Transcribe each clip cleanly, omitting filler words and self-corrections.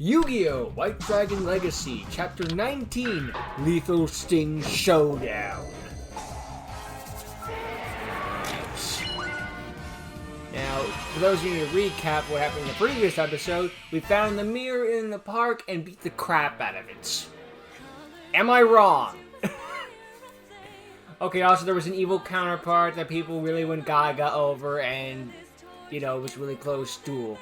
Yu-Gi-Oh! White Dragon Legacy, Chapter 19, Lethal Sting Showdown. Now, for those of you to recap what happened in the previous episode, we found the mirror in the park and beat the crap out of it. Am I wrong? Okay, also there was an evil counterpart that people really went gaga over, and, you know, it was really close duel.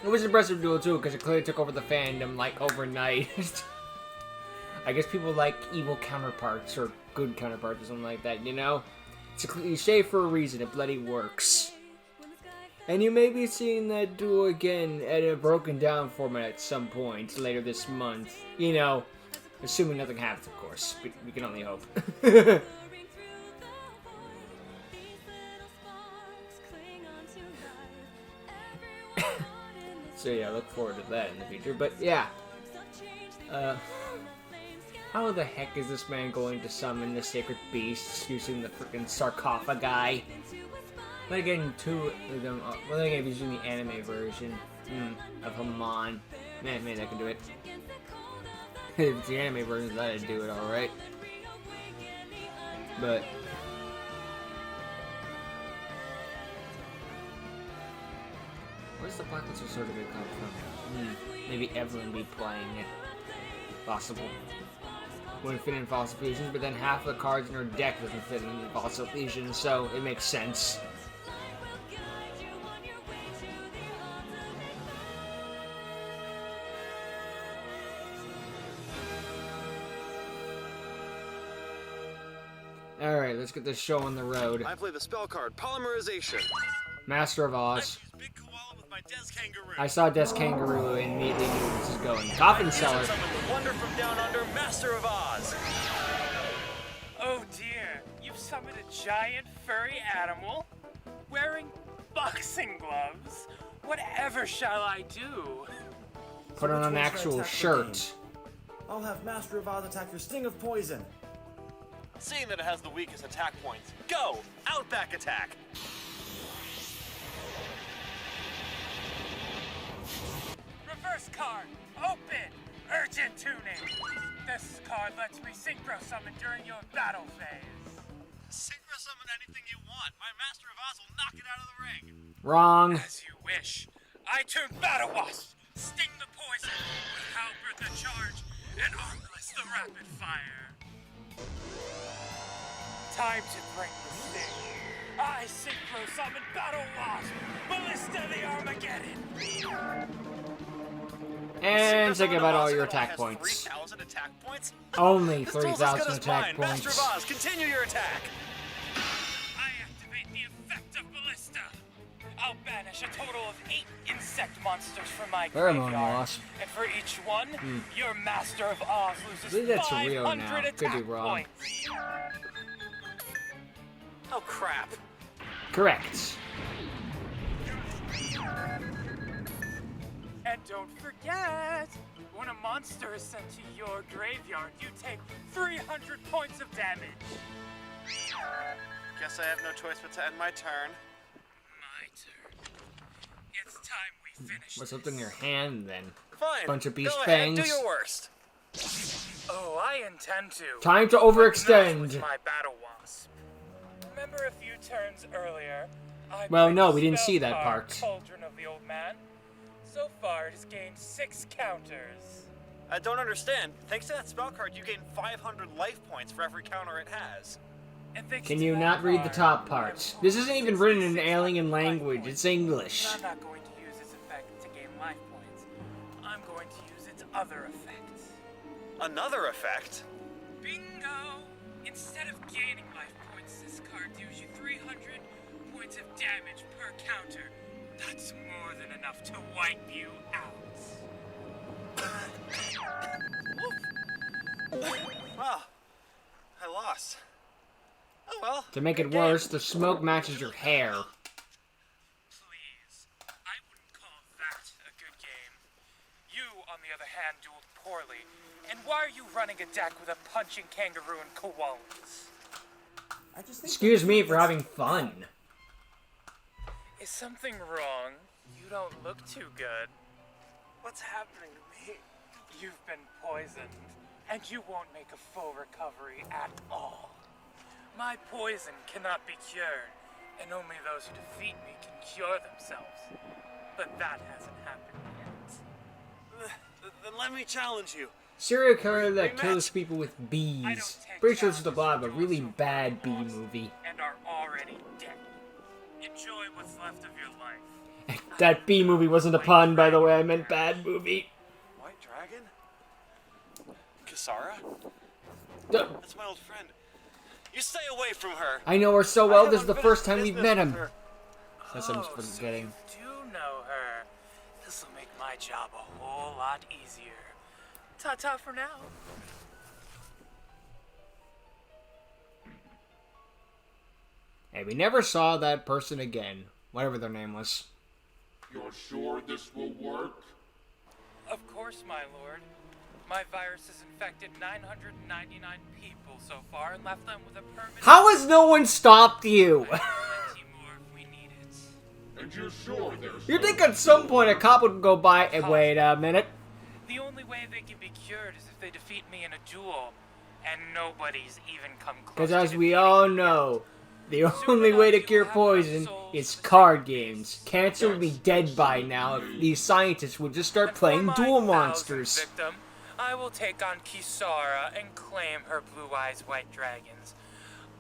It was an impressive duel too, because it clearly took over the fandom, like, overnight. I guess people like evil counterparts, or good counterparts, or something like that, you know? It's a cliche for a reason, it bloody works. And you may be seeing that duel again at a broken down format at some point later this month. You know, assuming nothing happens, of course. We can only hope. So yeah, look forward to that in the future. But yeah, how the heck is this man going to summon the sacred beasts using the freaking sarcophagi? Then again, two of them. Well, then again, he's using the anime version of Haman. Man, maybe I can do it. If it's the anime version, that'd do it all right. But. Where's the Blacklisted Sword of it come from? Maybe Evelyn be playing it. Possible. Wouldn't fit in Fossil Fusions, but then half the cards in her deck doesn't fit in Fossil Fusions, so it makes sense. Alright, let's get this show on the road. I play the spell card, Polymerization. Master of Oz. I saw Des Kangaroo and immediately knew where this is going. Coffin Seller. The wonder from down under, Master of Oz. Oh dear, you've summoned a giant furry animal wearing boxing gloves. Whatever shall I do? Put on an actual shirt. I'll have Master of Oz attack your Sting of Poison. Seeing that it has the weakest attack points, go! Outback attack! Reverse card, open, urgent tuning. This card lets me synchro summon during your battle phase. Synchro summon anything you want. My Master of Oz will knock it out of the ring. Wrong. As you wish. I tune Battle Wasp, Sting the Poison, with Halberd the Charge, and Armless the Rapid Fire. Time to bring the sting. I synchro summon Battle Wasp, Ballista the Armageddon. And think about all your attack points. 3,000 attack points? Only This duel's 3,000 as good as attack mine. points. Master of Oz, continue your attack. I activate the effect of Ballista. I'll banish a total of 8 insect monsters from my Pheromone graveyard. Wasp. And for each one, your Master of Oz I loses believe that's 500 Rio now. attack Could be wrong. points. Oh, crap. Correct. And don't forget, when a monster is sent to your graveyard, you take 300 points of damage. Guess I have no choice but to end my turn. My turn. It's time we finish What's up this. in your hand then? Fine. Bunch of beast Go ahead, do fangs. your worst. Oh, I intend to. Time to Not overextend. with my Battle Wasp. Remember a few turns earlier? I Well, played no, the we didn't see spell that card, part. Cauldron of the Old Man. So far, it has gained 6 counters. I don't understand. Thanks to that spell card, you gain 500 life points for every counter it has. And thanks Can to you that not read the card, top I parts? have This isn't even written in 66 alien life language. points. It's English. I'm not going to use its effect to gain life points. I'm going to use its other effect. Another effect? Bingo! Instead of gaining life points, this card deals you 300 points of damage per counter. That's more than enough to wipe you out. Well, I lost. Oh well. To make it worse, the smoke matches your hair. Please, I wouldn't call that a good game. You, on the other hand, dueled poorly. And why are you running a deck with a punching kangaroo and koalas? I just think Excuse me for having fun. Is something wrong? You don't look too good. What's happening to me? You've been poisoned, and you won't make a full recovery at all. My poison cannot be cured, and only those who defeat me can cure themselves. But that hasn't happened yet. Then let me challenge you. Serial killer that kills people with bees. Pretty sure this is the plot of a really bad bee movie. And are already dead. Enjoy what's left of your life. That bee movie wasn't a pun, by the way. I meant bad movie. White Dragon? Kisara? Duh. That's my old friend. You stay away from her. I know her so well. This is the first time we've met him. That's what I'm forgetting. So you do know her. This'll make my job a whole lot easier. Ta-ta for now. Hey, we never saw that person again. Whatever their name was. You're sure this will work? Of course, my lord. My virus has infected 999 people so far and left them with a permanent... How has no one stopped you? Plenty more if we need it. And you're sure there's... You think at some point a cop would go by and wait a minute? The only way they can be cured is if they defeat me in a duel, and nobody's even come close. Because to as we defeating all me yet. know, the only way to cure poison is card games. Cancer would be dead by now if these scientists would just start And for playing my duel 1000th monsters. Victim, I will take on Kisara and claim her blue eyes white dragons.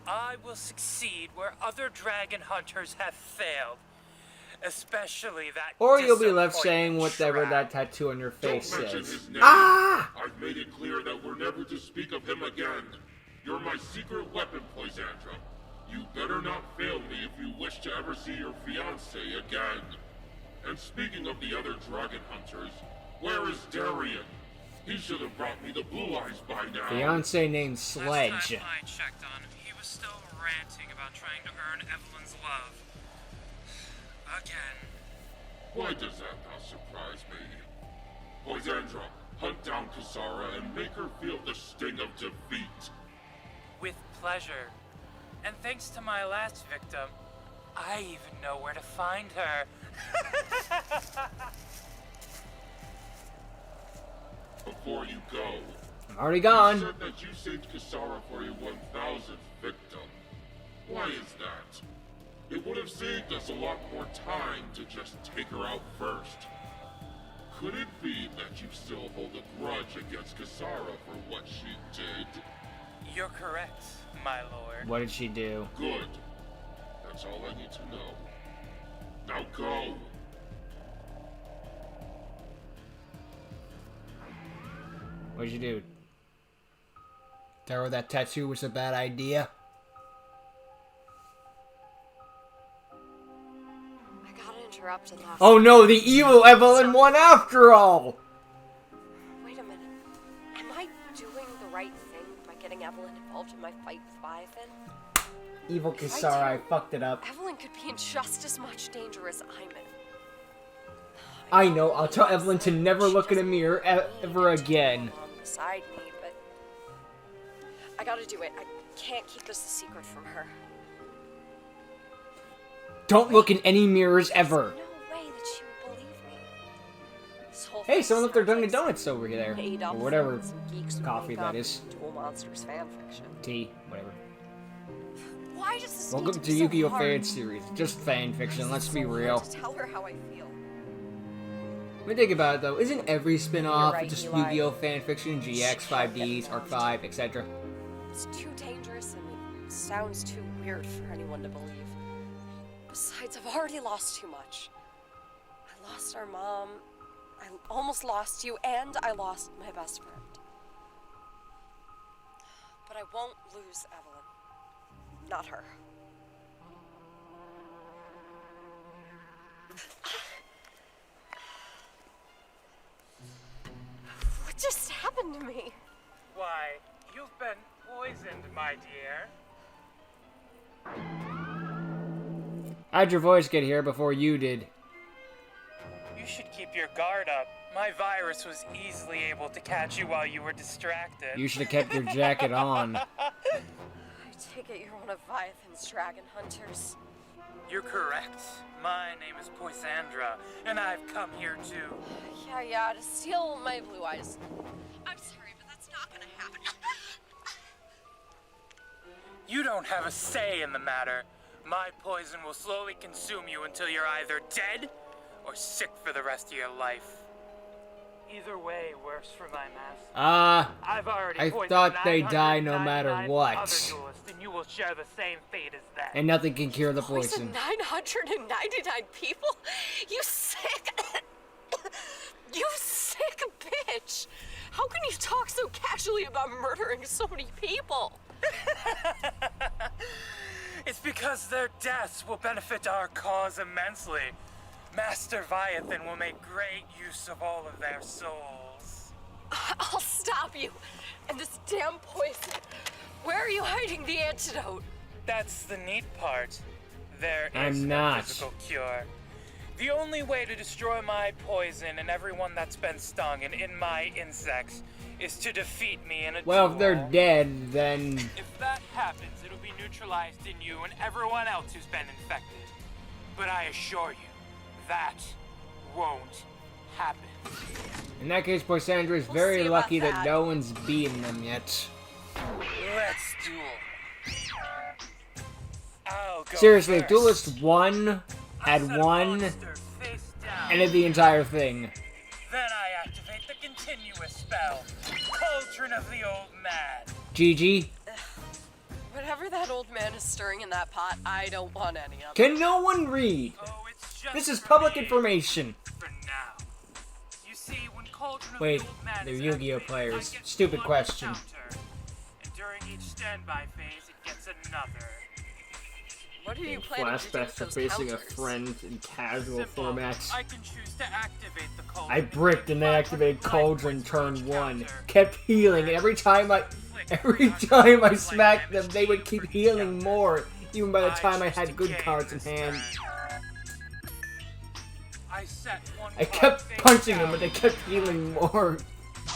I will succeed where other dragon hunters have failed. Especially that. Or you'll be left saying whatever disappointment that tattoo on your face Don't mention says. his name. Ah! I've made it clear that we're never to speak of him again. You're my secret weapon, Poisandra. You better not fail me if you wish to ever see your fiancé again. And speaking of the other dragon hunters, where is Darian? He should have brought me the blue eyes by now. Fiance named Last Sledge. time I checked on him, he was still ranting about trying to earn Evelyn's love. Again. Why does that not surprise me? Poisandra, hunt down Kisara and make her feel the sting of defeat. With pleasure. And thanks to my last victim, I even know where to find her. Before you go, I'm already you gone. said that you saved Kisara for your 1000th victim. Why is that? It would have saved us a lot more time to just take her out first. Could it be that you still hold a grudge against Kisara for what she did? You're correct, my lord. What did she do? Good. That's all I need to know. Now go! What did you do? Tell her that tattoo was a bad idea? I got interrupted last Oh no, the evil Evelyn won after all! Wait a minute. Am I doing the right thing by getting Evelyn involved in my fight with Leviathan? Evil Kisara, I fucked it up. Evelyn could be in just as much danger as I'm in. I know, I'll tell Evelyn to never look in a mirror ever again. Beside me, but I gotta do it. I can't keep this a secret from her. Don't look in any mirrors ever. There's no way that she would believe me. This whole Hey, thing someone left their sounds Dunkin' like Donuts over there. made Or up whatever from some geeks who coffee make that up is. Duel Monsters fanfiction. Tea, whatever. Why does this Welcome need to to be so Yu-Gi-Oh! hard? Fan Series. Just fan fiction, let's be So hard real. to tell her how I feel. When you think about it though, isn't every spin-off You're right, just Eli. Yu-Gi-Oh! fan fiction, GX, 5Ds, Arc 5, etc.? It's too dangerous and it sounds too weird for anyone to believe. Besides, I've already lost too much. I lost our mom, I almost lost you, and I lost my best friend. But I won't lose Evelyn. Not her. What just happened to me? Why, you've been poisoned, my dear. How'd your voice get here before you did? You should keep your guard up. My virus was easily able to catch you while you were distracted. You should have kept your jacket on. I take it you're one of Leviathan's dragon hunters. You're correct. My name is Poisandra, and I've come here to... Yeah, to steal my blue eyes. I'm sorry, but that's not gonna happen. You don't have a say in the matter. My poison will slowly consume you until you're either dead or sick for the rest of your life. Either way, worse for my master. I've already I poisoned thought they die no 999 matter other what. duelists, and you will share the same fate as them. And nothing can cure the Poison poison. 999 people? You sick... you sick bitch! How can you talk so casually about murdering so many people? It's because their deaths will benefit our cause immensely. Master Viathan will make great use of all of their souls. I'll stop you. And this damn poison. Where are you hiding the antidote? That's the neat part. There I'm is no not. physical cure. The only way to destroy my poison and everyone that's been stung and in my insects is to defeat me in a Well, duel. if they're dead, then... If that happens, it'll be neutralized in you and everyone else who's been infected. But I assure you, that won't happen. In that case, Poisandra is We'll very see about lucky that that. no one's beaten them yet. Let's duel. I'll go Seriously, if first. Duelist 1 I had set a won, monster face down. ended the entire thing. Then I activate the continuous spell, Cauldron of the Old Man. GG. Whatever that old man is stirring in that pot, I don't want any of it. Can no one read? Oh, it's just This is for public me. information. For now. You see, when Cauldron of Wait, the Old Man they're is Yu-Gi-Oh activated, players. I get Stupid one question. counter. And during each standby phase, it gets another. What are you planning to do with Flashbacks are those facing a counters? friend in casual Simple. formats. I can choose to activate the Cauldron. I bricked and they activated 500 Cauldron life points turn for each 1. counter. Kept healing, and every time I smacked them, they would keep healing more, even by the time I had good cards in hand. I set one I card kept face punching them, down. but they kept healing more.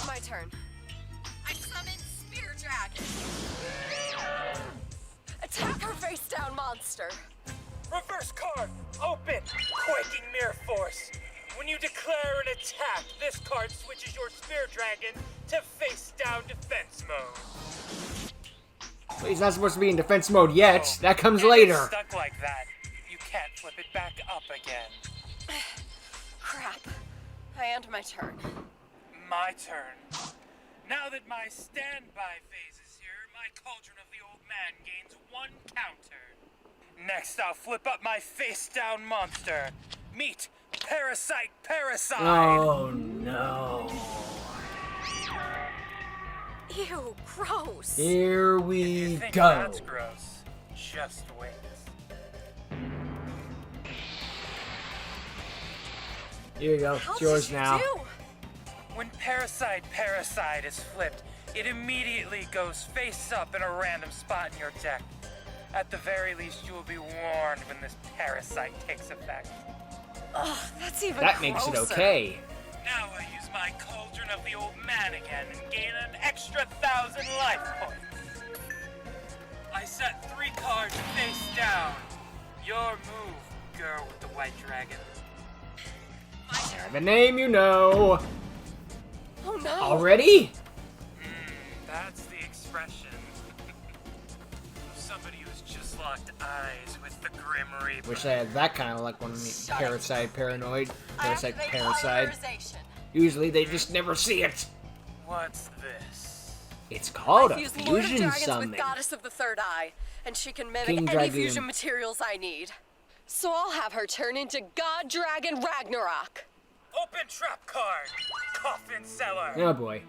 My turn. I summon Spear Dragon. Attack her face down, monster. Reverse card, open, Quaking Mirror Force. When you declare an attack, this card switches your Spear Dragon to face down defense mode. But he's not supposed to be in defense mode yet. That comes And later. it's stuck like that. You can't flip it back up again. Crap. I end my turn. My turn. Now that my standby phase is here, my Cauldron of the Old Man gains one counter. Next, I'll flip up my face down monster. Meet Parasite Parasite. Oh no. Ew, gross. Here You we think go. that's gross? Just wait. Here you go. How It's yours did you now. do? When Parasite Parasite is flipped, it immediately goes face up in a random spot in your deck. At the very least, you will be warned when this parasite takes effect. Ugh, that's even That makes it grosser. okay. Now I use my Cauldron of the Old Man again and gain an extra 1,000 life points. I set 3 cards face down. Your move, girl with the white dragon. The name you know. Oh no. Already? That's the expression. Somebody who's just locked eyes with the Grim Reaper. Wish I had that kind of luck when I'm Parasite Paranoid. Parasite Activate Parasite. polymerization. Usually they just never see it. What's this? It's called a I've used Lord of fusion Dragons summon. with Goddess of the Third Eye, and she can mimic King any Dragoon. fusion materials I need. So I'll have her turn into God Dragon Ragnarok. Open trap card. Coffin Cellar. Oh boy.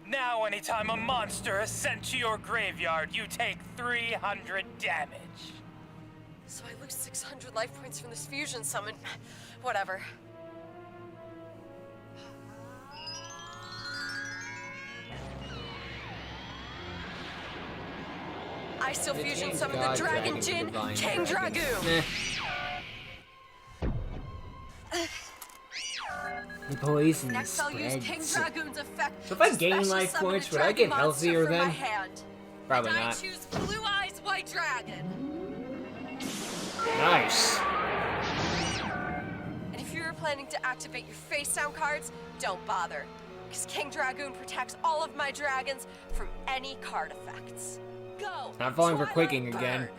Now, anytime a monster is sent to your graveyard, you take 300 damage. So I lose 600 life points from this fusion summon. Whatever. I still It fusion changed summon the God Dragon Dragon to Jin Divine King Dragon. Dragoon. The poison Next, I'll use King spreads. Dragoon's effect. So if I to gain special life summon points, a would I dragon get monster healthier from then? my hand. Probably And I not. choose Blue Eyes White Dragon. Nice. And if you were planning to activate your face down cards, don't bother. Because King Dragoon protects all of my dragons from any card effects. Go! I'm falling for Twilight quaking Burn. again.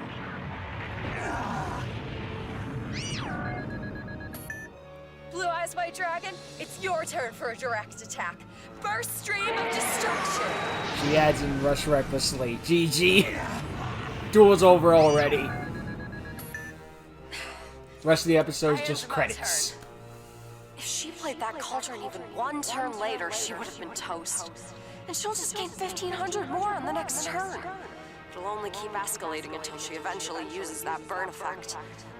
Blue Eyes White Dragon, it's your turn for a direct attack. Burst stream of destruction. She adds in Rush recklessly. GG. Duel's over already. The rest of the episode's I just end my credits. turn. If she played that cauldron even one turn later, she would have been toast. And she'll just gain 1,500 more on the next turn. It'll only keep escalating until she eventually uses that burn effect.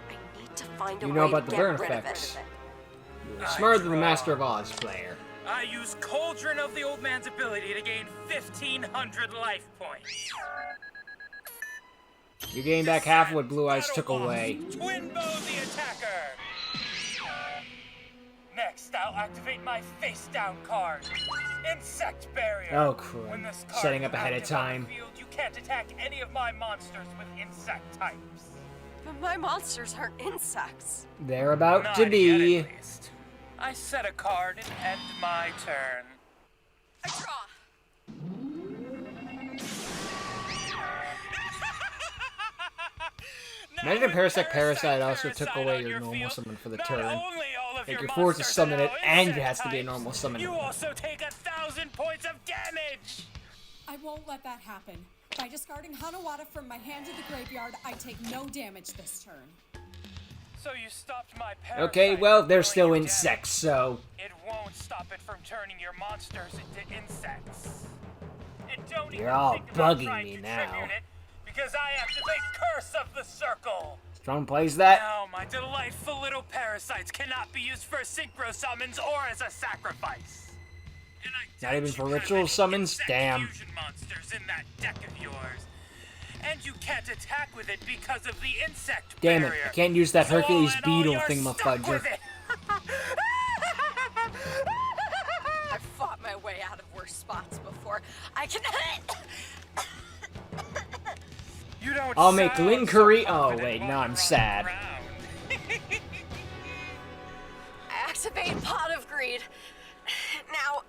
I need to find a You way know to about the get burn rid of effects. it. You're smarter than the Master of Oz player. I use Cauldron of the Old Man's ability to gain 1,500 life points. You gained back half of what Blue Eyes took Battle away. Boss, Twin Bow the attacker. Next, I'll activate my face down card. Insect Barrier. Oh, crap. When this card Setting is up ahead of active on the time. field, you can't attack any of my monsters with insect types. But my monsters aren't insects. They're about Not to be. yet, at least. I set a card and end my turn. I draw. Imagine if Parasite also took away your normal summon for the turn. Like you're forced to summon it, and it has to be a normal summon. You also take 1,000 points of damage. I won't let that happen. By discarding Hanawata from my hand to the graveyard, I take no damage this turn. So you stopped my parasite. Okay, well, they're from still doing insects, damage. so... It won't stop it from turning your monsters into insects. And don't You're even all think about bugging trying me to now. tribute it, because I activate Curse of the Circle. Strong plays that? Now, my delightful little parasites cannot be used for synchro summons or as a sacrifice. And I Not doubt even you for have ritual any summons? insect Damn. fusion monsters in that deck of yours. And you can't attack with it because of the insect Damn it, barrier. I can't use that So all Hercules in all, beetle you're stuck thingamafudger. with it. I've fought my way out of worse spots before. I can. You don't I'll make sound Lin so Curry. Oh confident wait, while now I'm you're sad. on the ground. Activate Pot of Greed. Now.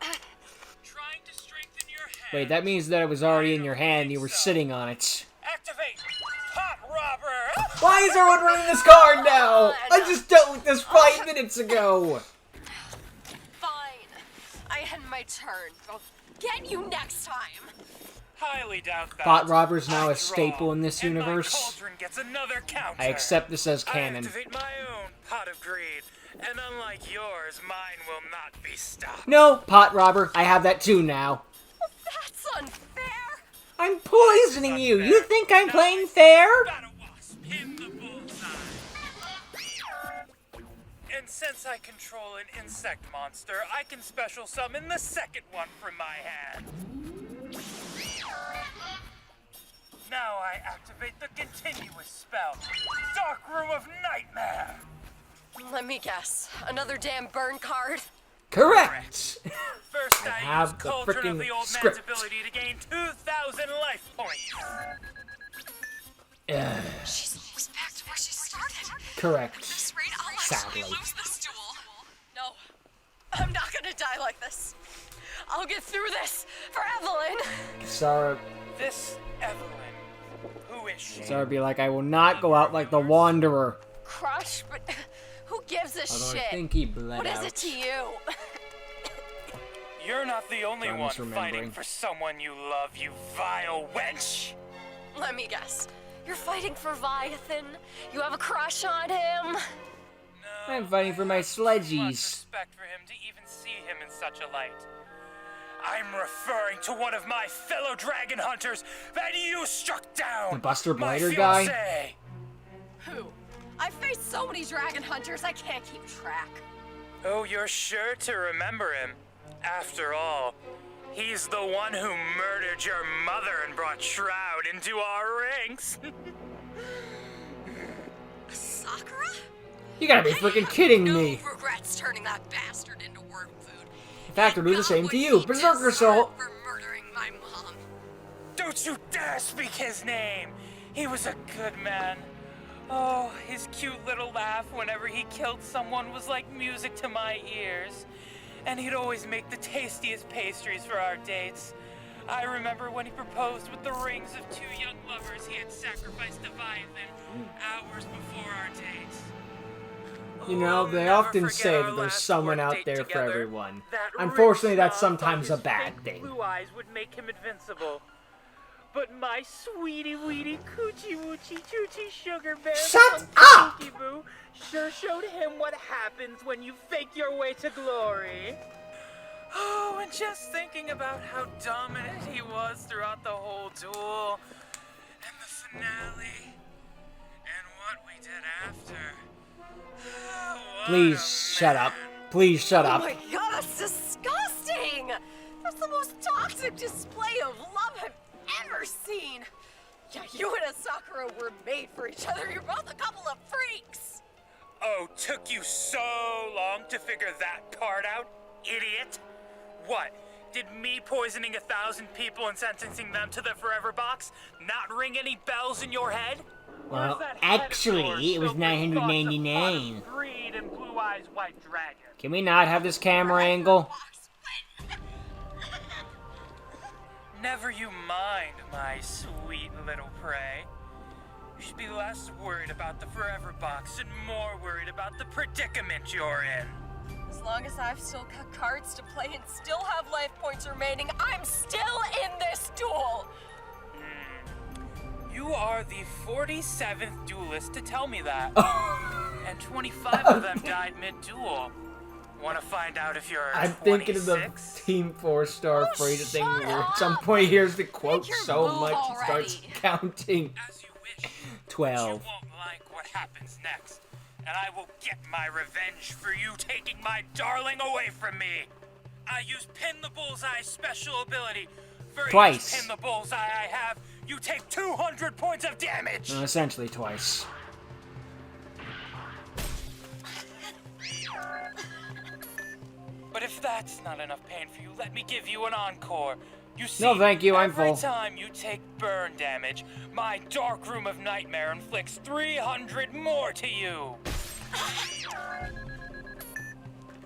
Trying to strengthen your hand. Wait, that means that it was already in your hand and you were sitting on it. Activate Pot Robber. Why is everyone running this card now? I just dealt with this 5 minutes ago. Fine. I end my turn. I'll get you next time. Highly doubt that. Bot Robber's now I a staple draw, in this and my universe. cauldron gets another counter. I accept this as I canon. activate my own Pot of Greed, and unlike yours, mine will not be stopped. No, Pot Robber, I have that too now. That's unfair. I'm poisoning you. You think I'm playing fair? Battle Wasp in the bullseye. And since I control an insect monster, I can special summon the second one from my hand. Now I activate the continuous spell, Dark Room of Nightmare. Let me guess. Another damn burn card. Correct. First, I have use the Cauldron frickin' of the Old script. Man's ability to gain 2,000 life points. She's almost back to where she started. Correct. At this rate, I'll Sadly. actually lose this duel. No, I'm not gonna die like this. I'll get through this for Evelyn. Sarah, This Evelyn, who is she? Sarah be like, I will not go out like the Wanderer. Crush, but who gives a Although shit? I think he bled What is out. it to you? You're not the only I'm one misremembering. fighting for someone you love, you vile wench! Let me guess. You're fighting for Viathan? You have a crush on him? No, I'm fighting for my I have too sledgies. much respect for him to even see him in such a light. I'm referring to one of my fellow dragon hunters that you struck down! The Buster my Blighter guy? fiancé. Who? I faced so many dragon hunters, I can't keep track. Oh, you're sure to remember him. After all, he's the one who murdered your mother and brought Shroud into our ranks. Sakura? You gotta be freaking kidding me. No regrets turning that bastard into worm food. In fact, I'll do the God, same what to you. he Berserker deserved Soul. for murdering my mom. Don't you dare speak his name! He was a good man. Oh, his cute little laugh whenever he killed someone was like music to my ears. And he'd always make the tastiest pastries for our dates. I remember when he proposed with the rings of two young lovers he had sacrificed to Villainous hours before our dates. You know, they I'll never often forget say our that there's last someone work out date there for together. everyone. That Unfortunately, ring that's song sometimes from a his bad fake thing. Blue eyes would make him invincible. But my sweetie weetie coochie woochie choochie sugar bear Shut funky up! Cookie Boo sure showed him what happens when you fake your way to glory. Oh, and just thinking about how dominant he was throughout the whole duel, and the finale, and what we did after. Oh, what Please a shut up. man. Please shut Oh up. my god, that's disgusting! That's the most toxic display of love I've ever seen. Yeah, you and Asakura were made for each other. You're both a couple of freaks. Oh, took you so long to figure that part out, idiot? What? Did me poisoning 1,000 people and sentencing them to the forever box not ring any bells in your head? Or is Well, that head of actually, yours it was filled with thoughts of $999. fun, greed, and Blue Eyes White Dragon? Can we not have this camera angle? Never you mind, my sweet little prey. You should be less worried about the forever box and more worried about the predicament you're in. As long as I've still got cards to play and still have life points remaining, I'm still in this duel. You are the 47th duelist to tell me that. And 25 of them died mid-duel. Want to find out if you're I'm thinking of the 26? Team 4-star afraid of thing shut where at some up! point he hears the quote Make your so move much he starts already. counting. As you wish. 12. You won't like what happens next. And I will get my revenge for you taking my darling away from me. I use Pin the Bullseye special ability. For Twice. each Pin the Bullseye I have, you take 200 points of damage. Essentially twice. But if that's not enough pain for you, let me give you an encore. You see, No, thank you, I'm every full. time you take burn damage, my dark room of nightmare inflicts 300 more to you.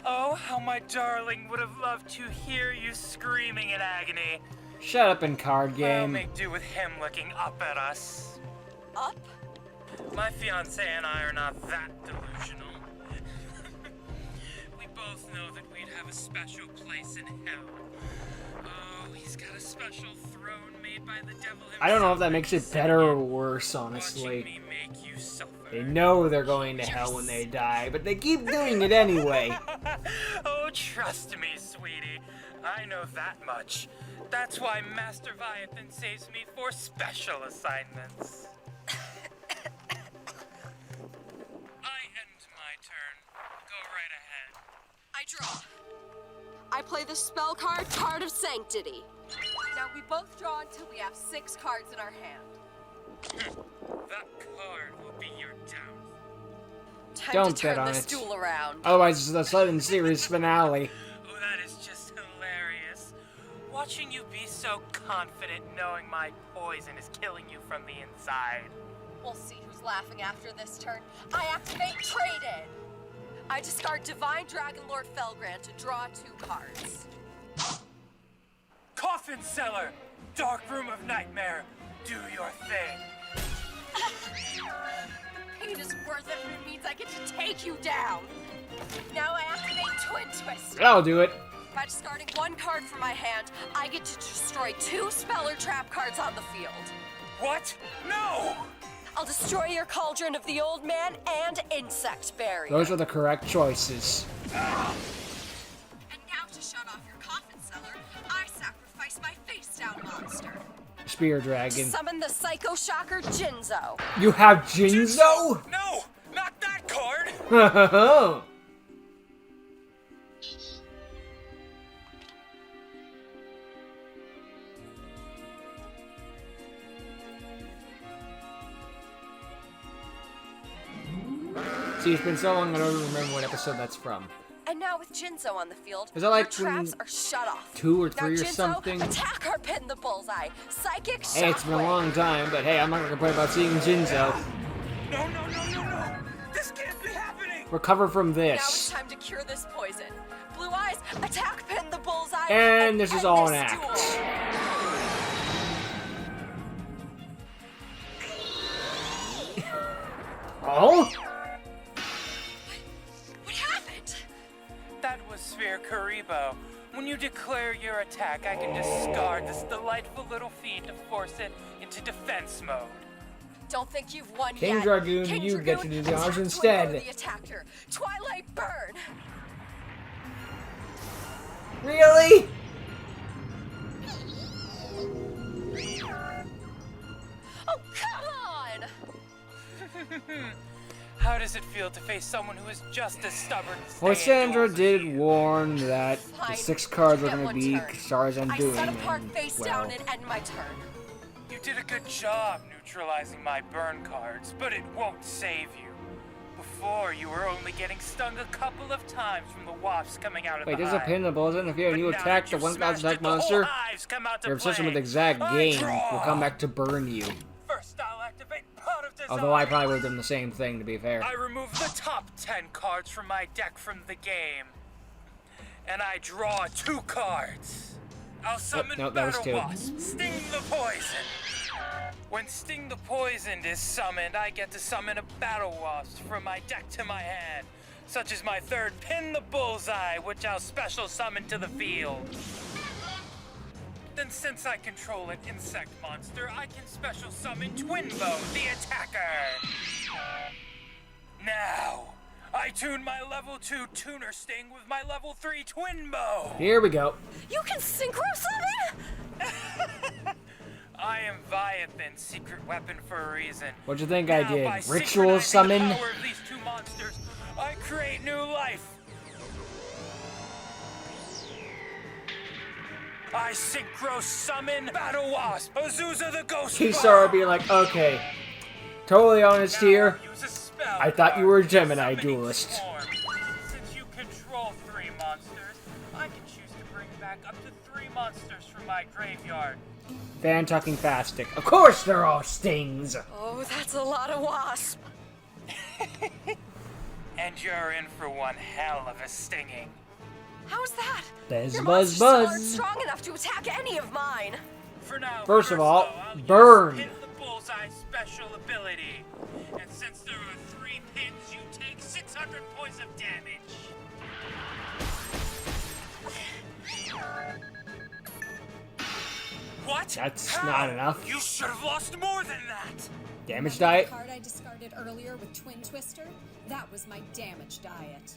Oh, how my darling would have loved to hear you screaming in agony. Shut up and card I'll game. make do with him looking up at us. Up? My fiancé and I are not that delusional. We both know that we'd have a special place in hell. Oh, he's got a special throne made by the devil himself. I don't know if that makes it better or worse, Watching honestly. me make you suffer. They know they're going to hell when they die, but they keep doing it anyway. Oh, trust me, sweetie. I know that much. That's why Master Viathan saves me for special assignments. I end my turn. Go right ahead. I draw. I play the spell card, Card of Sanctity. Now we both draw until we have 6 cards in our hand. That card will be your down. Time Don't to turn bet on this it. duel around. Otherwise, it's a sudden series finale. Oh, that is just hilarious. Watching you be so confident knowing my poison is killing you from the inside. We'll see who's laughing after this turn. I activate Traded. I discard Divine Dragon Lord Felgrand to draw 2 cards. Coffin Cellar! Dark Room of Nightmare! Do your thing! Pain is worth it if it means I get to take you down. Now I activate Twin Twist. I'll do it. By discarding 1 card from my hand, I get to destroy 2 spell or trap cards on the field. What? No! I'll destroy your Cauldron of the Old Man and Insect Barrier. Those are the correct choices. And now to shut off your Coffin Cellar, I sacrifice my face-down monster. Spear Dragon. Summon the Psycho Shocker Jinzo. You have Jinzo? No! Not that card! See, it's been so long I don't even remember what episode that's from. And now with Jinzo on the field, Is that like your traps when are shut off. 2 or Now 3 or Jinzo, something? attack or pin the bullseye. Psychic Hey, it's been a Shockwave. long time, but hey, I'm not gonna complain about seeing Jinzo. No, no, no, no, no! This can't be happening! Recover from Now it's this. time to cure this poison. Blue Eyes, attack Pin the Bullseye. And this is end all an this act. duel. Oh? What happened? That was Sphere Karibo. When you declare your attack, I can discard this delightful little feat to force it into defense mode. Don't think you've won King yet. Dragoon, King you get to do the honors attack instead. Twingo the attacker. Twilight Burn. Really? Oh, come on! How does it feel to face someone who is just as stubborn as Well, they Sandra endure did you? warn that the Fine. 6 cards were Get going to one be turn. Stars I Undoing. set apart And, face well, down and end my turn. You did a good job neutralizing my burn cards, but it won't save you. Before, you were only getting stung a couple of times from the wasps coming out of wait, the there's a hive. pin in the bullseye and if you But now attack that the you've 1000 smashed attack it, the whole monster, hives come out to your obsession with play. exact I game draw. will come back to burn you. First, I'll activate Pot of Desire. Although I probably would have done the same thing, to be fair. I remove the top 10 cards from my deck from the game. And I draw 2 cards. I'll summon no, that was Battle 2. Wasp, Sting the Poison. When Sting the Poisoned is summoned, I get to summon a Battle Wasp from my deck to my hand, such as my third Pin the Bullseye, which I'll special summon to the field. Then since I control an insect monster, I can special summon Twinbo, the attacker. Now, I tune my level 2 Tuner Sting with my level 3 Twinbo. Here we go. You can synchro summon? I am Viathan's secret weapon for a reason. What'd you think I Now, did? by Ritual synchronizing summon? the power of these 2 monsters, I create new life. I synchro summon Battle Wasp, Azusa the Ghost. Kisara being like, okay, totally honest Now here. I'll use a spell I thought you were a card, Gemini summoning duelist. form. Since you control 3 monsters, I can choose to bring back up to 3 monsters from my graveyard. Fan talking fastic. Of course they're all stings. Oh, that's a lot of wasp. And you're in for one hell of a stinging. How's that? Buzz, Your buzz, monsters still aren't buzz. strong enough to attack any of mine. For now, First of all, though, I'll use burn. Pin the Bullseye special ability. And since there are 3 pins, you take 600 points of damage. What? That's How? not enough. You should have lost more than that. Damage Remember diet? the card I discarded earlier with Twin Twister? That was my damage diet.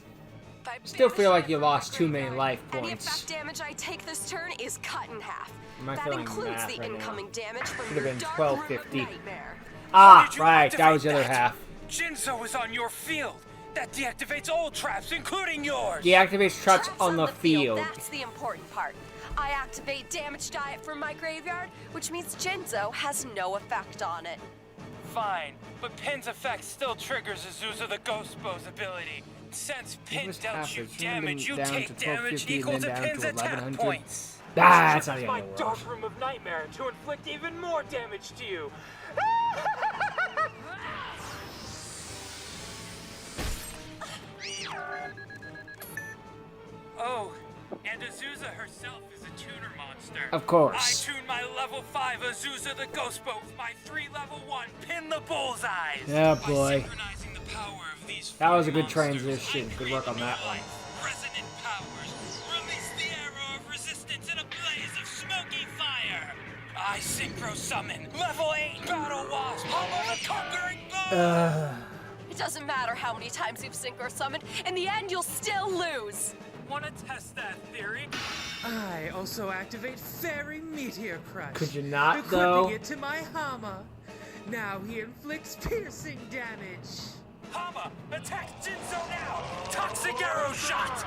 By Still feel like you banishing lost my too many graveyard, life Any points. effect damage I take this turn is cut in half. Am I That feeling includes math the right now? incoming damage from Should've your been dark 1250. room of nightmare. Ah, Did you right, that was the activate other half. Jinzo is on your field. That deactivates all traps, including yours. Deactivates traps on the field. That's the important part. I activate damage diet from my graveyard, which means Jinzo has no effect on it. Fine, but Pin's effect still triggers Azusa the Ghostbow's ability. Since Pin was dealt half you it. Should've been damage, you down take to damage 1250 equal and to then down Pin's to attack 1100. points. That's not This is the my end of the dark world. room of nightmare to inflict even more damage to you. Oh, and Azusa herself is a tuner monster. Of course. I tune my level 5 Azusa the Ghostbow with my 3 level 1 Pin the Bullseyes. Yeah, By boy. synchronizing the power of these That was a four good monsters, transition. I Good work on create that new one. life, resonant powers. Release the arrow of resistance in a blaze of smoky fire. I synchro summon level 8 Battle Wasp, Humble the Conquering Bow. It doesn't matter how many times you've synchro summoned. In the end, you'll still lose. Want to test that theory? I also activate Fairy Meteor Crush. Could you not, equipping though? it to my Hama. Now he inflicts piercing damage. Hama, attack Jinzo now! Toxic arrow shot!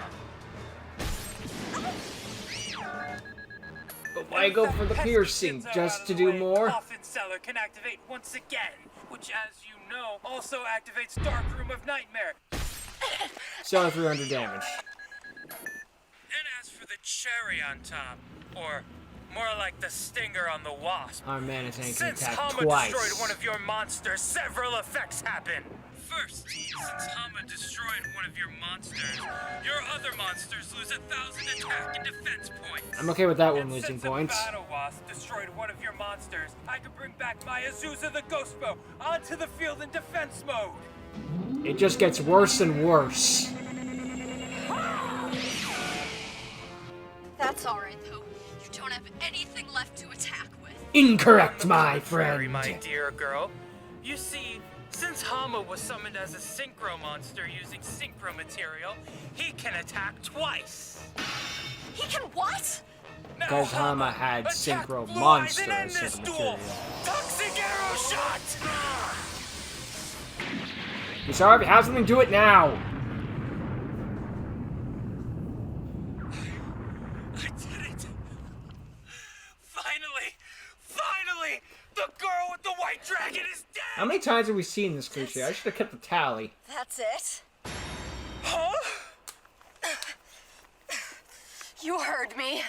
But why go for the piercing? Just to do more? Coffin Seller can activate once again, which, as you know, also activates Dark Room of Nightmare. So 300 damage. And as for the cherry on top, or More like the stinger on the wasp. Our man is angry Since attack Hama twice. destroyed one of your monsters, several effects happen. First, since Hama destroyed one of your monsters, your other monsters lose 1,000 attack and defense points. I'm okay with that one And losing since points. a battle wasp destroyed one of your monsters, I can bring back my Azusa the Ghost Bow onto the field in defense mode. It just gets worse and worse. That's alright, though. You don't have anything left to attack with. Incorrect, my Very, friend. my dear girl. You see, since Hama was summoned as a synchro monster using synchro material, he can attack twice. He can what? Now, Because Hama had attack synchro Blue monster Eyes and end as this synchro duel. material. Toxic arrow shot! You sorry if you have something, do it now. I did it! Finally! The girl with the white dragon is dead! How many times have we seen this cliche? I should have kept a tally. That's it. Huh? You heard me.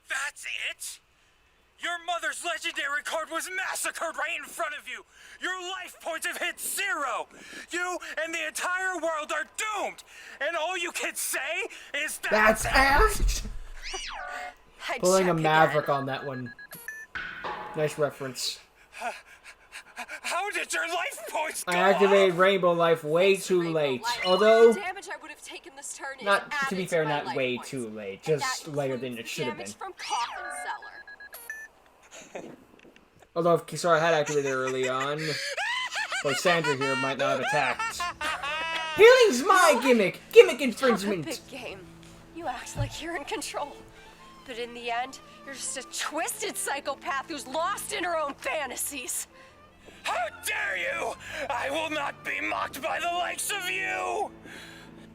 That's it? Your mother's legendary card was massacred right in front of you! Your life points have hit 0! You and the entire world are doomed! And all you can say is That's ass. I'd Pulling a check maverick again. on that one. Nice reference. How did your life points go I activated up? Rainbow Life way Thanks, too Rainbow late. Light. Although, The damage I would have taken this turn is not to added be fair, my not life way points. too late. And Just that later than it includes should have been. damage from Coffin Cellar. Although if Kisara had activated early on, or Sandra here might not have attacked. Healing's my gimmick! Gimmick infringement! Big game. You act like you're in control. But in the end, you're just a twisted psychopath who's lost in her own fantasies. How dare you! I will not be mocked by the likes of you!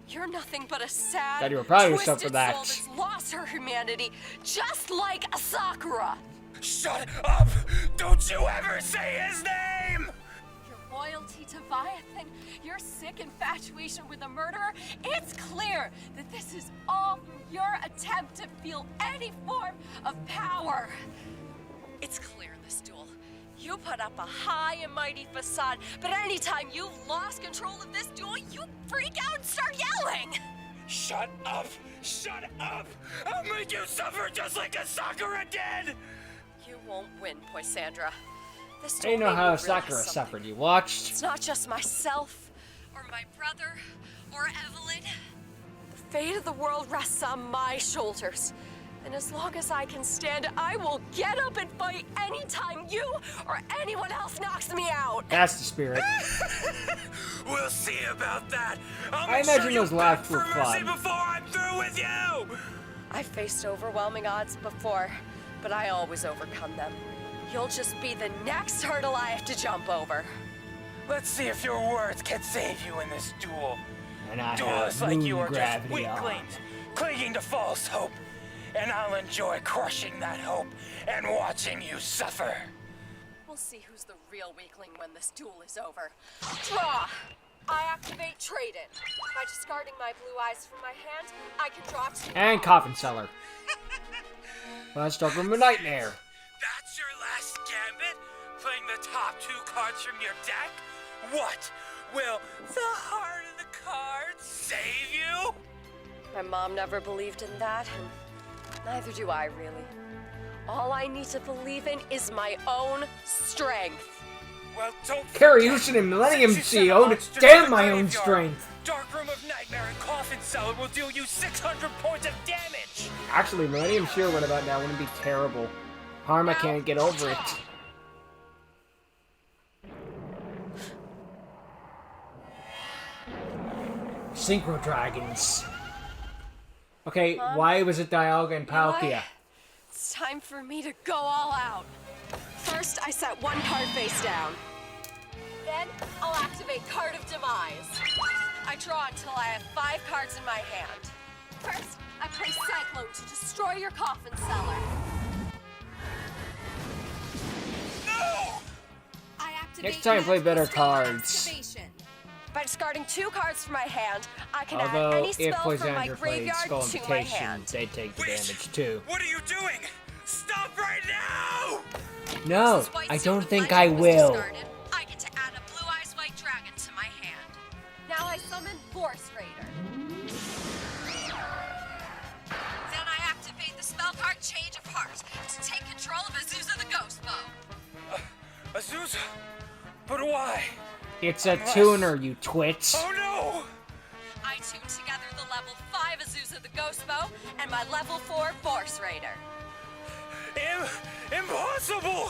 You're nothing but a sad, God, you were proud of yourself twisted for that. soul that's lost her humanity, just like Sakura. Shut up! Don't you ever say his name! Your loyalty to Viathan, your sick infatuation with a murderer, it's clear that this is all from your attempt to feel any form of power. It's clear in this duel. You put up a high and mighty facade, but anytime you've lost control of this duel, you freak out and start yelling! Shut up! Shut up! I'll make you suffer just like a Sakura did! You won't win, Poisandra. This I duel didn't know made me how realize Sakura something. suffered. You watched? It's not just myself, or my brother, or Evelyn. The fate of the world rests on my shoulders. And as long as I can stand, I will get up and fight anytime you or anyone else knocks me out. That's the spirit. We'll see about that. I'll I make imagine sure you those beg laughs for were mercy fun. before I'm through with you! I've faced overwhelming odds before, but I always overcome them. You'll just be the next hurdle I have to jump over. Let's see if your words can save you in this duel. And I Duelists have like moon you are just gravity on. weaklings, clinging to false hope. And I'll enjoy crushing that hope and watching you suffer. We'll see who's the real weakling when this duel is over. Draw! I activate Trade-In. By discarding my blue eyes from my hand, I can draw 2 And Coffin Cellar. Let's talk from a nightmare. That's your last gambit? Playing the top 2 cards from your deck? What? Will the heart of the cards save you? My mom never believed in that, and neither do I really. All I need to believe in is my own strength. Well, don't Karyushin and Millennium Since you sent Seod. monsters to Damn the my own graveyard, strength. Dark Room of Nightmare and Coffin Cellar will deal you 600 points of damage! Actually, Millennium Seod went about now wouldn't be terrible. Harma can't get over it. Synchro Dragons. Okay, why was it Dialga and Palkia? It's time for me to go all out. First, I set 1 card face down. Then, I'll activate Card of Demise. I draw until I have 5 cards in my hand. First, I play Cyclone to destroy your Coffin Cellar. No! I activate Next time, play better Magical Spell cards. Activation. By discarding 2 cards from my hand, I can Although, add any if spell Poison from my Andrew played graveyard Skull to my Invitation, hand. they take the Wait, damage too. What are you doing? Stop right now! No, Since White I Seal don't of think I Legend was will. discarded, I get to add a Blue Eyes White Dragon to my hand. Now I summon Force Raider. Then I activate the spell card Change of Heart to take control of Azusa the Ghost Bow. Azusa? But why? It's a tuner, you twits. Oh no! I tune together the level 5 Azusa the Ghost Bow and my level 4 Force Raider. Impossible!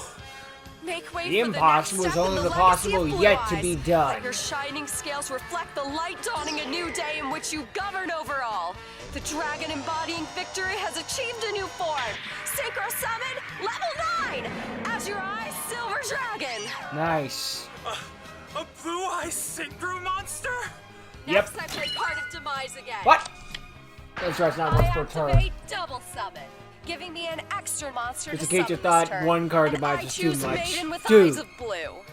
Make way The for impossible the is next step only in the legacy possible of Blue yet to Eyes. be done. Let your shining scales reflect the light dawning a new day in which you govern over all. The dragon embodying victory has achieved a new form. Synchro Summon, level 9! As your eyes, Silver Dragon! Nice. A blue-eye synchro monster? Next I play Card of Demise again. What? That's right, it's not I once per turn. activate Double Summon, giving me an extra monster Just to in case you summon thought this turn. one card And demise I was too choose much. Maiden with Dude. Eyes of Blue.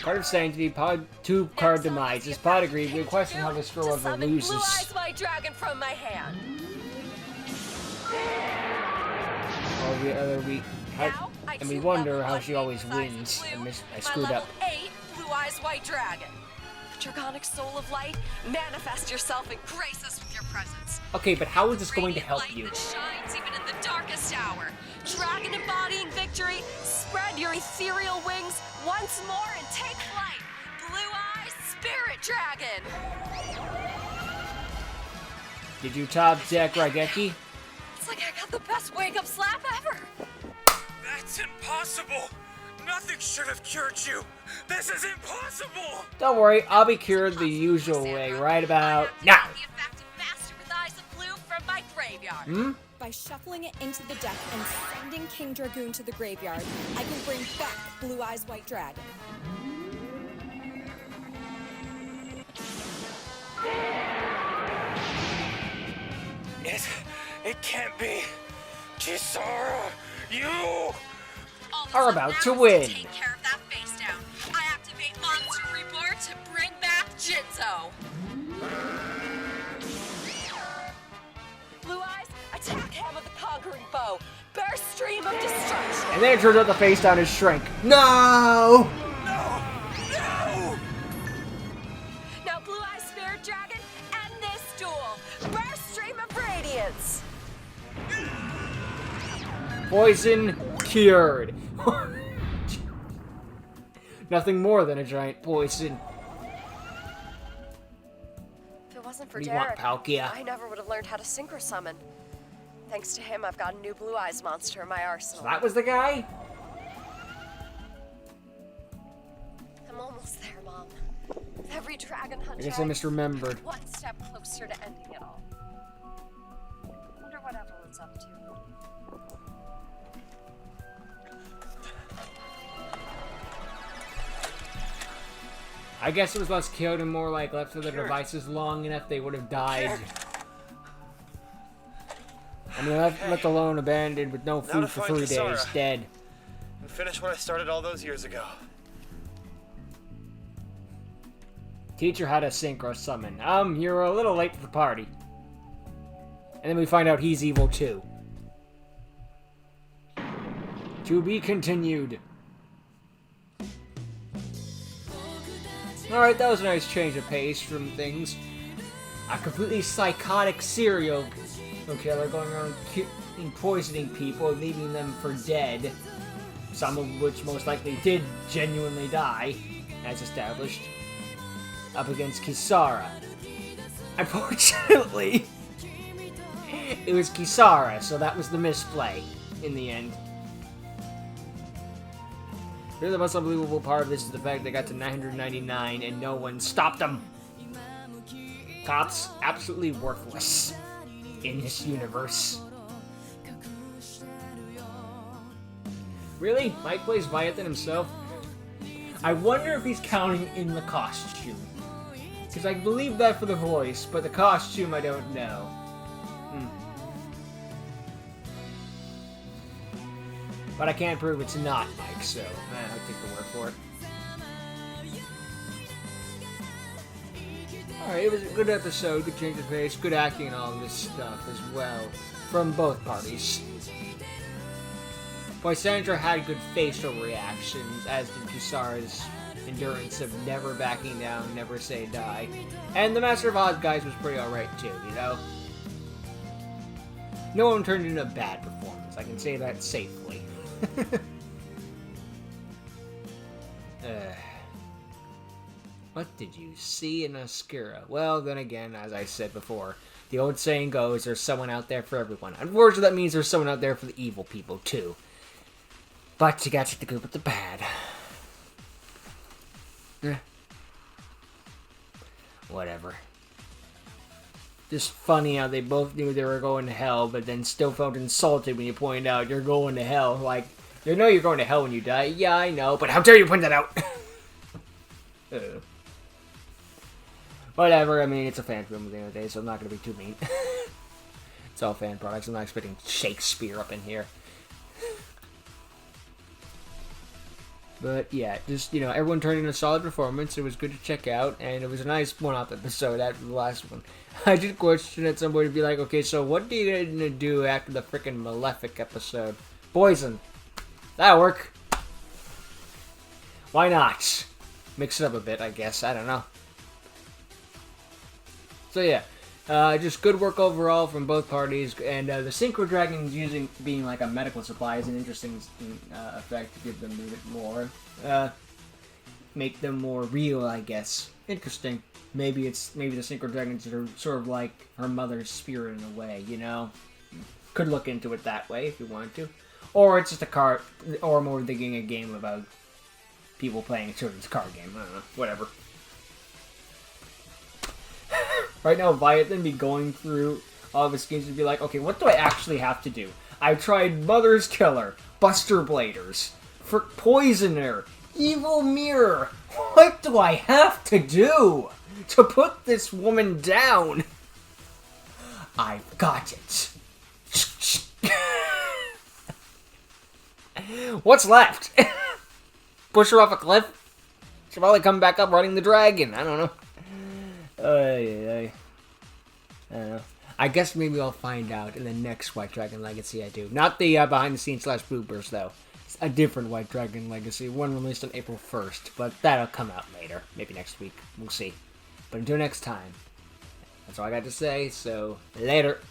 Card of Sanctity, pod 2 card Next, I'll demise. use Is the pod effect agreed? King We question how Drew this to scroll ever summon Blue loses. Eyes White Dragon from my hand. All the other week. Now, I And we tune wonder level how 1 she always Maiden's Eyes of wins. Blue, I screwed my up. level 8 Blue Eyes White Dragon. Draconic Soul of Light, manifest yourself and grace us with your presence. Okay, but how is this going to Radiant help light you? that shines even in the darkest hour. Dragon embodying victory, spread your ethereal wings once more and take flight. Blue Eyes Spirit Dragon. Did you top deck Raigeki? It's like I got the best wake-up slap ever. That's impossible! Nothing should have cured you! This is impossible! Don't worry, I'll be cured the usual way, right about now. The effect of Master with Eyes of Blue from my graveyard. By shuffling it into the deck and sending King Dragoon to the graveyard, I can bring back Blue Eyes White Dragon. It can't be. Kisara, you! All that's Are left about now to is win. Take care of that face down. I activate Monster Reborn to bring back Jinzo. Blue Eyes, attack Hammer the Conquering Bow. Burst Stream of Destruction. And then it turns out the face down is shrink. No! No! Now Blue Eyes Spirit Dragon, end this duel. Burst Stream of Radiance. Poison cured. Nothing more than a giant poison. If it wasn't for What do you want, Derek, Palkia? I never would have learned how to synchro summon. Thanks to him, I've got a new Blue Eyes monster in my arsenal. That was the guy? I'm almost there, Mom. With every dragon hunt, I guess I misremembered. one step closer to ending it all. Wonder what Evelyn's up to. I guess it was less killed and more like left to their devices long enough they would have died. I mean, left alone abandoned with no Now food to for find 3 days, Kisara. dead. And finish what I started all those years ago. Teach her how to synchro summon. You're a little late for the party. And then we find out he's evil too. To be continued. Alright, that was a nice change of pace from things. A completely psychotic serial killer going around poisoning people and leaving them for dead. Some of which most likely did genuinely die, as established. Up against Kisara. Unfortunately, it was Kisara, so that was the misplay in the end. Really, the most unbelievable part of this is the fact they got to 999 and no one stopped them. Cops, absolutely worthless in this universe. Really? Mike plays Viathan himself? I wonder if he's counting in the costume. Because I believe that for the voice, but the costume I don't know. But I can't prove it's not Mike, so I'll take the word for it. Alright, it was a good episode, good change of pace, good acting and all this stuff as well, from both parties. Poisandra had good facial reactions, as did Kisara's endurance of never backing down, never say die. And the Master of Oz guys was pretty alright too, you know? No one turned in a bad performance, I can say that safely. What did you see in Oscura? Well, then again, as I said before, the old saying goes, there's someone out there for everyone. Unfortunately, that means there's someone out there for the evil people, too. But you gotta take the good with the bad. Whatever. Just funny how they both knew they were going to hell, but then still felt insulted when you point out you're going to hell. Like, you know you're going to hell when you die. Yeah, I know, but how dare you point that out? Whatever, I mean, it's a fan film at the end of the day, so I'm not going to be too mean. It's all fan products. I'm not expecting Shakespeare up in here. But yeah, just, you know, everyone turned in a solid performance. It was good to check out, and it was a nice one-off episode after the last one. I did question at some point to be like, okay, so what are you gonna do after the frickin' Malefic episode? Poison. That'll work. Why not? Mix it up a bit, I guess. I don't know. So yeah, just good work overall from both parties, and the Synchro Dragons being like a medical supply is an interesting effect to give them a bit more, make them more real, I guess. Interesting. Maybe the Synchro Dragons are sort of like her mother's spirit in a way, you know? Could look into it that way if you want to. Or it's just a card, or more thinking a game about people playing a children's card game. I don't know. Whatever. Right now, Viet then be going through all of his schemes and be like, okay, what do I actually have to do? I tried Mother's Killer, Buster Bladers, Poisoner, Evil Mirror. What do I have to do to put this woman down? I've got it. What's left? Push her off a cliff? She'll probably come back up running the dragon. I don't know. I don't know. I guess maybe I'll find out in the next White Dragon Legacy I do. Not the behind-the-scenes / bloopers, though. It's a different White Dragon Legacy. One released on April 1st, but that'll come out later. Maybe next week. We'll see. But until next time, that's all I got to say, so later.